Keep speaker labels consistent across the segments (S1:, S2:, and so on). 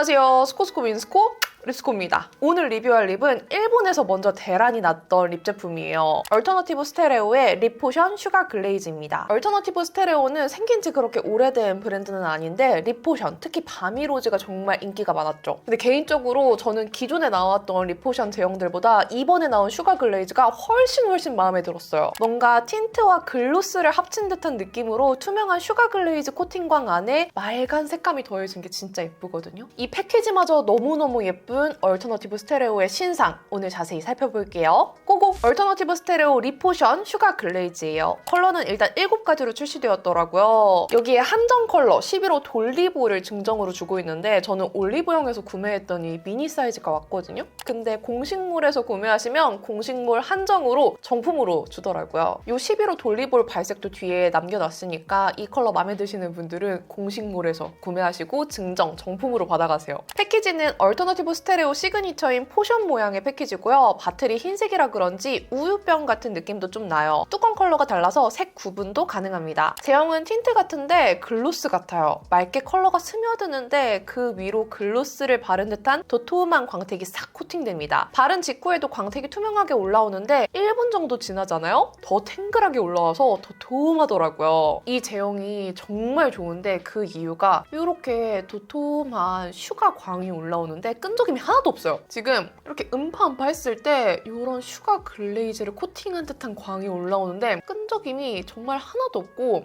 S1: 안녕하세요. 스코스코 윈스코 립스코입니다. 오늘 리뷰할 립은 일본에서 먼저 대란이 났던 립 제품이에요. 얼터너티브 스테레오의 립 포션 슈가 글레이즈입니다. 얼터너티브 스테레오는 생긴 지 그렇게 오래된 브랜드는 아닌데 립 포션, 특히 바미로즈가 정말 인기가 많았죠. 근데 개인적으로 저는 기존에 나왔던 립 포션 제형들보다 이번에 나온 슈가 글레이즈가 훨씬 마음에 들었어요. 뭔가 틴트와 글로스를 합친 듯한 느낌으로 투명한 슈가 글레이즈 코팅광 안에 맑은 색감이 더해진 게 진짜 예쁘거든요. 이 패키지마저 너무너무 예쁜 얼터너티브 스테레오의 신상, 오늘 자세히 살펴볼게요. 고고! 얼터너티브 스테레오 립 포션 슈가 글레이즈예요. 컬러는 일단 7가지로 출시되었더라고요. 여기에 한정 컬러 11호 돌리브를 증정으로 주고 있는데 저는 올리브영에서 구매했더니 미니 사이즈가 왔거든요. 근데 공식몰에서 구매하시면 공식몰 한정으로 정품으로 주더라고요. 이 11호 돌리볼 발색도 뒤에 남겨놨으니까 이 컬러 마음에 드시는 분들은 공식몰에서 구매하시고 증정, 정품으로 받아가세요. 패키지는 얼터너티브 스테레오 시그니처인 포션 모양의 패키지고요. 바틀이 흰색이라 그런지 우유병 같은 느낌도 좀 나요. 뚜껑 컬러가 달라서 색 구분도 가능합니다. 제형은 틴트 같은데 글로스 같아요. 맑게 컬러가 스며드는데 그 위로 글로스를 바른 듯한 도톰한 광택이 싹 코팅됩니다. 바른 직후에도 광택이 투명하게 올라오는데 1분 정도 지나잖아요? 더 탱글하게 올라와서 더 도톰하더라고요. 이 제형이 정말 좋은데 그 이유가 이렇게 도톰한 슈가 광이 올라오는데 끈적임이 하나도 없어요. 지금 이렇게 음파 했을 때 이런 슈가 글레이즈를 코팅한 듯한 광이 올라오는데 끈적임이 정말 하나도 없고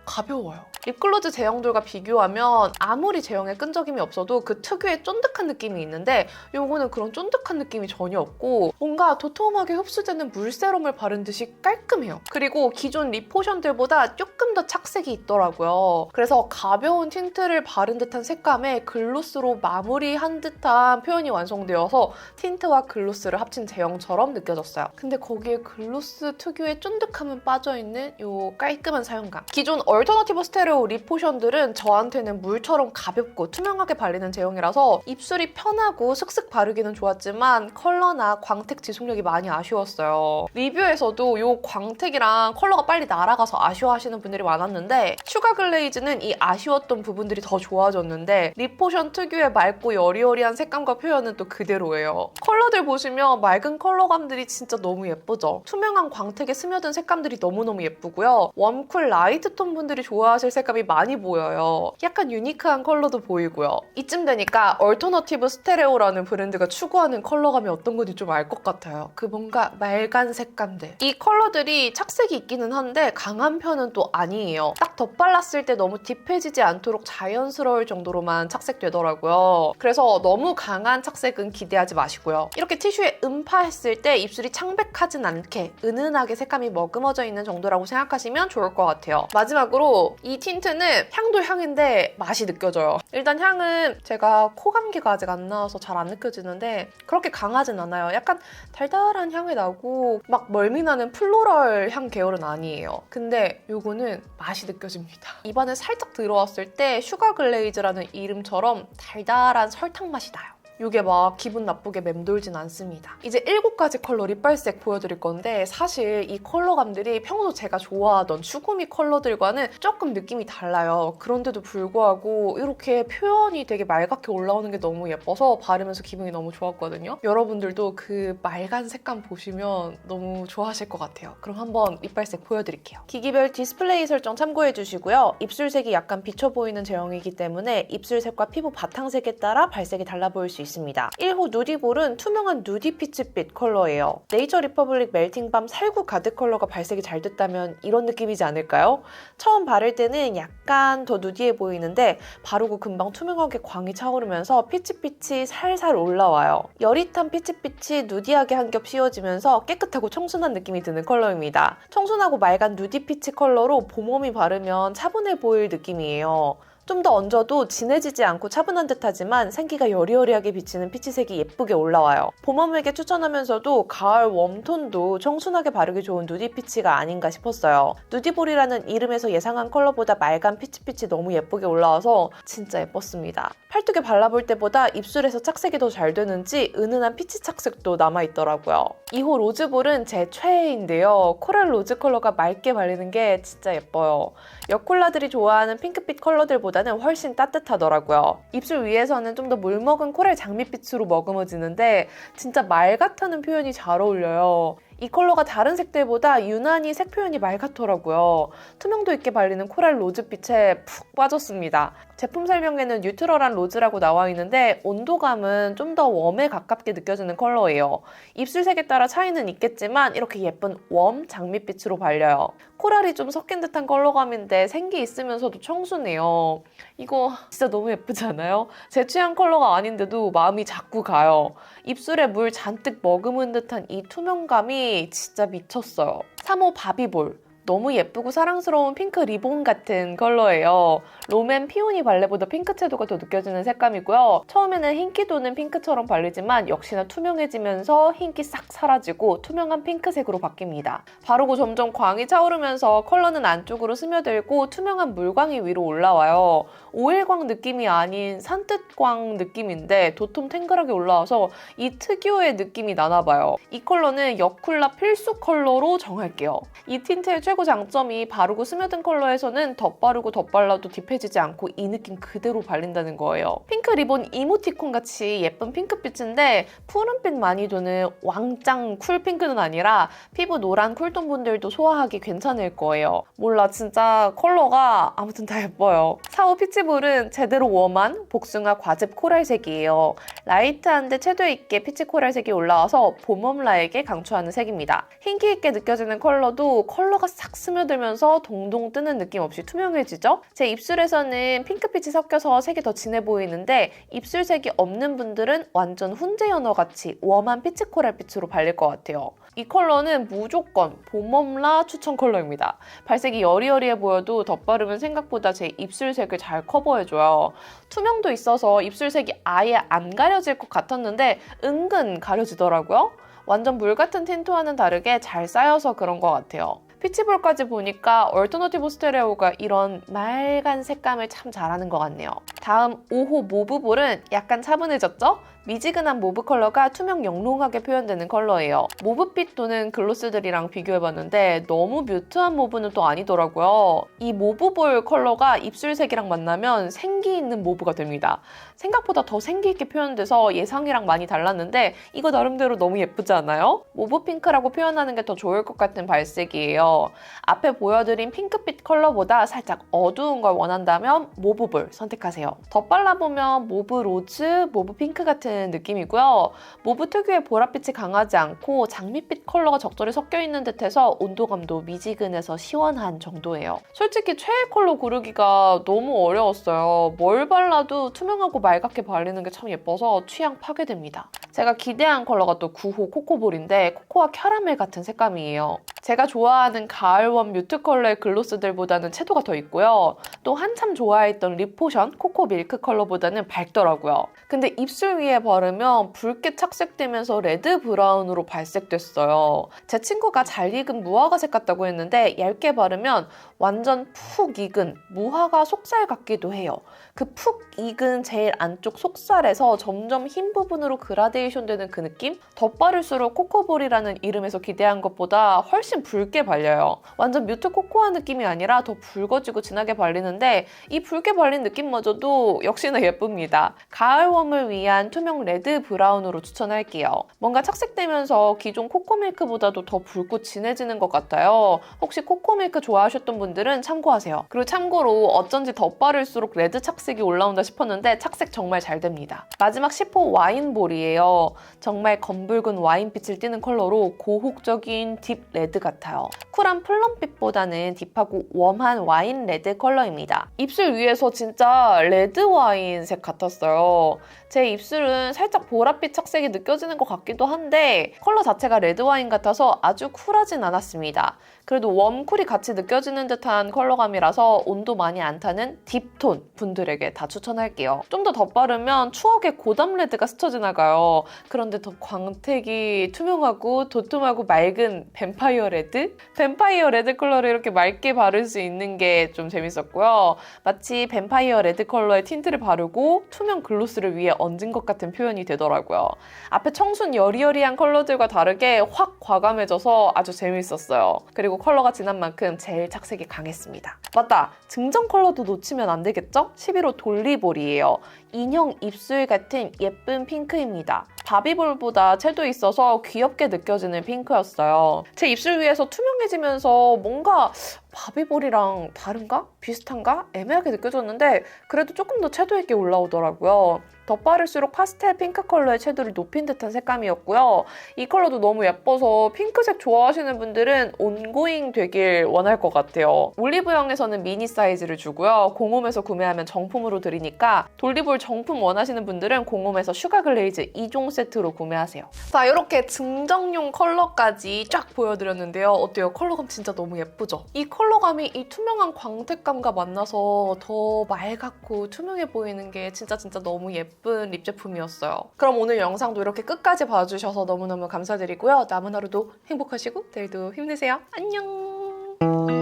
S1: 가벼워요. 립글로즈 제형들과 비교하면 아무리 제형에 끈적임이 없어도 그 특유의 쫀득한 느낌이 있는데 이거는 그런 쫀득한 느낌이 전혀 없고 뭔가 도톰하게 흡수되는 물세럼을 바른 듯이 깔끔해요. 그리고 기존 립 포션들보다 조금 더 착색이 있더라고요. 그래서 가벼운 틴트를 바른 듯한 색감에 글로스로 마무리한 듯한 표현이 완성되어서 틴트와 글로스를 합친 제형처럼 느껴졌어요. 근데 거기에 글로스 특유의 쫀득함은 빠져있는 이 깔끔한 사용감. 기존 얼터너티브 스테레오 립 포션들은 저한테는 물처럼 가볍고 투명하게 발리는 제형이라서 입술이 편하고 슥슥 바르기는 좋았지만 컬러나 광택 지속력이 많이 아쉬웠어요. 리뷰에서도 이 광택이랑 컬러가 빨리 날아가서 아쉬워하시는 분들이 많았는데 슈가 글레이즈는 이 아쉬웠던 부분들이 더 좋아졌는데 립 포션 특유의 맑고 여리여리한 색감과 표현은 또 그대로예요. 컬러들 보시면 맑은 컬러감들이 진짜 너무 예쁘죠? 투명한 광택에 스며든 색감들이 너무너무 예쁘고요. 웜쿨 라이트 톤 분들이 좋아하실 색감이 많이 보여요. 약간 유니크한 컬러도 보이고요. 이쯤 되니까 얼터너티브 스테레오라는 브랜드가 추구하는 컬러감이 어떤 건지 좀 알 것 같아요. 그 뭔가 맑은 색감들. 이 컬러들이 착색이 있기는 한데 강한 편은 또 아니에요. 딱 덧발랐을 때 너무 딥해지지 않도록 자연스러울 정도로만 착색되더라고요. 그래서 너무 강한 착색은 기대하지 마시고요. 이렇게 티슈에 음파했을 때 입술이 창백하진 않게 은은하게 색감이 머금어져 있는 정도라고 생각하시면 좋을 것 같아요. 마지막으로 이 틴트는 향도 향인데 맛이 느껴져요. 일단 향은 제가 코감기가 아직 안 나와서 잘 안 느껴지는데 그렇게 강하진 않아요. 약간 달달한 향이 나고 막 멀미나는 플로럴 향 계열은 아니에요. 근데 요거는 맛이 느껴집니다. 입안에 살짝 들어왔을 때 슈가 글레이즈라는 이름처럼 달달한 설탕 맛이 나요. 이게 막 기분 나쁘게 맴돌진 않습니다. 이제 7가지 컬러 립발색 보여드릴 건데 사실 이 컬러감들이 평소 제가 좋아하던 쭈구미 컬러들과는 조금 느낌이 달라요. 그런데도 불구하고 이렇게 표현이 되게 맑게 올라오는 게 너무 예뻐서 바르면서 기분이 너무 좋았거든요. 여러분들도 그 맑은 색감 보시면 너무 좋아하실 것 같아요. 그럼 한번 립발색 보여드릴게요. 기기별 디스플레이 설정 참고해주시고요. 입술색이 약간 비쳐 보이는 제형이기 때문에 입술색과 피부 바탕색에 따라 발색이 달라 보일 수 있습니다. 1호 누디볼은 투명한 누디 피치빛 컬러예요. 네이처 리퍼블릭 멜팅밤 살구 가드 컬러가 발색이 잘 됐다면 이런 느낌이지 않을까요? 처음 바를 때는 약간 더 누디해 보이는데 바르고 금방 투명하게 광이 차오르면서 피치빛이 살살 올라와요. 여릿한 피치빛이 누디하게 한 겹 씌워지면서 깨끗하고 청순한 느낌이 드는 컬러입니다. 청순하고 맑은 누디 피치 컬러로 봄웜이 바르면 차분해 보일 느낌이에요. 좀 더 얹어도 진해지지 않고 차분한 듯하지만 생기가 여리여리하게 비치는 피치색이 예쁘게 올라와요. 봄웜에게 추천하면서도 가을 웜톤도 청순하게 바르기 좋은 누디 피치가 아닌가 싶었어요. 누디볼이라는 이름에서 예상한 컬러보다 맑은 피치빛이 너무 예쁘게 올라와서 진짜 예뻤습니다. 팔뚝에 발라볼 때보다 입술에서 착색이 더 잘 되는지 은은한 피치 착색도 남아있더라고요. 2호 로즈볼은 제 최애인데요. 코랄 로즈 컬러가 맑게 발리는 게 진짜 예뻐요. 여콜라들이 좋아하는 핑크빛 컬러들보다 컬러보다는 훨씬 따뜻하더라고요. 입술 위에서는 좀 더 물먹은 코랄 장밋빛으로 머금어지는데 진짜 말 같다는 표현이 잘 어울려요. 이 컬러가 다른 색들보다 유난히 색 표현이 맑았더라고요. 투명도 있게 발리는 코랄 로즈빛에 푹 빠졌습니다. 제품 설명에는 뉴트럴한 로즈라고 나와 있는데 온도감은 좀 더 웜에 가깝게 느껴지는 컬러예요. 입술색에 따라 차이는 있겠지만 이렇게 예쁜 웜 장밋빛으로 발려요. 코랄이 좀 섞인 듯한 컬러감인데 생기 있으면서도 청순해요. 이거 진짜 너무 예쁘지 않아요? 제 취향 컬러가 아닌데도 마음이 자꾸 가요. 입술에 물 잔뜩 머금은 듯한 이 투명감이 진짜 미쳤어요. 3호 바비볼. 너무 예쁘고 사랑스러운 핑크 리본 같은 컬러예요. 롬앤 피오니 발레보다 핑크 채도가 더 느껴지는 색감이고요. 처음에는 흰기 도는 핑크처럼 발리지만 역시나 투명해지면서 흰기 싹 사라지고 투명한 핑크색으로 바뀝니다. 바르고 점점 광이 차오르면서 컬러는 안쪽으로 스며들고 투명한 물광이 위로 올라와요. 오일광 느낌이 아닌 산뜻광 느낌인데 도톰 탱글하게 올라와서 이 특유의 느낌이 나나봐요. 이 컬러는 여쿨라 필수 컬러로 정할게요. 이 틴트의 최고 장점이 바르고 스며든 컬러에서는 덧바르고 덧발라도 딥해지지 않고 이 느낌 그대로 발린다는 거예요. 핑크 리본 이모티콘 같이 예쁜 핑크빛인데 푸른빛 많이 도는 왕짱 쿨핑크는 아니라 피부 노란 쿨톤 분들도 소화하기 괜찮을 거예요. 몰라 진짜 컬러가 아무튼 다 예뻐요. 4호 피치볼은 제대로 웜한 복숭아 과즙 코랄색이에요. 라이트한데 채도 있게 피치 코랄색이 올라와서 봄웜라에게 강추하는 색입니다. 흰기 있게 느껴지는 컬러도 컬러가 싹 스며들면서 동동 뜨는 느낌 없이 투명해지죠? 제 입술에서는 핑크빛이 섞여서 색이 더 진해 보이는데 입술색이 없는 분들은 완전 훈제 연어같이 웜한 피치 코랄빛으로 발릴 것 같아요. 이 컬러는 무조건 봄웜라 추천 컬러입니다. 발색이 여리여리해 보여도 덧바르면 생각보다 제 입술색을 잘 커버해줘요. 투명도 있어서 입술색이 아예 안 가려질 것 같았는데 은근 가려지더라고요. 완전 물 같은 틴트와는 다르게 잘 쌓여서 그런 것 같아요. 피치볼까지 보니까 얼터너티브 스테레오가 이런 맑은 색감을 참 잘하는 것 같네요. 다음 5호 모브볼은 약간 차분해졌죠? 미지근한 모브 컬러가 투명 영롱하게 표현되는 컬러예요. 모브빛 도는 글로스들이랑 비교해봤는데 너무 뮤트한 모브는 또 아니더라고요. 이 모브볼 컬러가 입술색이랑 만나면 생기 있는 모브가 됩니다. 생각보다 더 생기 있게 표현돼서 예상이랑 많이 달랐는데 이거 나름대로 너무 예쁘지 않아요? 모브 핑크라고 표현하는 게 더 좋을 것 같은 발색이에요. 앞에 보여드린 핑크빛 컬러보다 살짝 어두운 걸 원한다면 모브볼 선택하세요. 덧발라보면 모브 로즈, 모브 핑크 같은 느낌이고요. 모브 특유의 보랏빛이 강하지 않고 장밋빛 컬러가 적절히 섞여 있는 듯해서 온도감도 미지근해서 시원한 정도예요. 솔직히 최애 컬러 고르기가 너무 어려웠어요. 뭘 발라도 투명하고 맑게 발리는 게 참 예뻐서 취향 파괴됩니다. 제가 기대한 컬러가 또 9호 코코볼인데 코코아 캐러멜 같은 색감이에요. 제가 좋아하는 가을웜 뮤트 컬러의 글로스들보다는 채도가 더 있고요. 또 한참 좋아했던 립포션 코코 밀크 컬러보다는 밝더라고요. 근데 입술 위에 바르면 붉게 착색되면서 레드 브라운으로 발색됐어요. 제 친구가 잘 익은 무화과색 같다고 했는데 얇게 바르면 완전 푹 익은 무화과 속살 같기도 해요. 그 푹 익은 제일 안쪽 속살에서 점점 흰 부분으로 그라데이션 되는 그 느낌? 덧바를수록 코코볼이라는 이름에서 기대한 것보다 훨씬 붉게 발려요. 완전 뮤트 코코아 느낌이 아니라 더 붉어지고 진하게 발리는데 이 붉게 발린 느낌마저도 역시나 예쁩니다. 가을웜을 위한 투명 레드 브라운으로 추천할게요. 뭔가 착색되면서 기존 코코밀크보다도 더 붉고 진해지는 것 같아요. 혹시 코코밀크 좋아하셨던 분들은 참고하세요. 그리고 참고로 어쩐지 덧바를수록 레드 착색이 올라온다 싶었는데 착색 정말 잘 됩니다. 마지막 10호 와인볼이에요. 정말 검붉은 와인빛을 띠는 컬러로 고혹적인 딥 레드 같아요. 쿨한 플럼빛보다는 딥하고 웜한 와인 레드 컬러입니다. 입술 위에서 진짜 레드 와인색 같았어요. 제 입술은 살짝 보랏빛 착색이 느껴지는 것 같기도 한데 컬러 자체가 레드 와인 같아서 아주 쿨하진 않았습니다. 그래도 웜쿨이 같이 느껴지는 듯한 컬러감이라서 온도 많이 안 타는 딥톤 분들에게 다 추천할게요. 좀 더 덧바르면 추억의 고담 레드가 스쳐 지나가요. 그런데 더 광택이 투명하고 도톰하고 맑은 뱀파이어 레드? 뱀파이어 레드 컬러를 이렇게 맑게 바를 수 있는 게 좀 재밌었고요. 마치 뱀파이어 레드 컬러의 틴트를 바르고 투명 글로스를 위에 얹은 것 같은 표현이 되더라고요. 앞에 청순 여리여리한 컬러들과 다르게 확 과감해져서 아주 재밌었어요. 그리고 컬러가 진한 만큼 제일 착색이 강했습니다. 맞다! 증정 컬러도 놓치면 안 되겠죠? 11호 돌리볼이에요. 인형 입술 같은 예쁜 핑크입니다. 바비볼보다 채도 있어서 귀엽게 느껴지는 핑크였어요. 제 입술 위에서 투명해지면서 뭔가 바비볼이랑 다른가? 비슷한가? 애매하게 느껴졌는데 그래도 조금 더 채도 있게 올라오더라고요. 덧바를수록 파스텔 핑크 컬러의 채도를 높인 듯한 색감이었고요. 이 컬러도 너무 예뻐서 핑크색 좋아하시는 분들은 온고잉 되길 원할 것 같아요. 올리브영에서는 미니 사이즈를 주고요. 공홈에서 구매하면 정품으로 드리니까 돌리볼 정품 원하시는 분들은 공홈에서 슈가 글레이즈 2종 세트로 구매하세요. 자, 이렇게 증정용 컬러까지 쫙 보여드렸는데요. 어때요? 컬러감 진짜 너무 예쁘죠? 이 컬러감이 이 투명한 광택감과 만나서 더 맑고 투명해 보이는 게 진짜 너무 예쁜 립 제품이었어요. 그럼 오늘 영상도 이렇게 끝까지 봐주셔서 너무너무 감사드리고요. 남은 하루도 행복하시고 내일도 힘내세요. 안녕!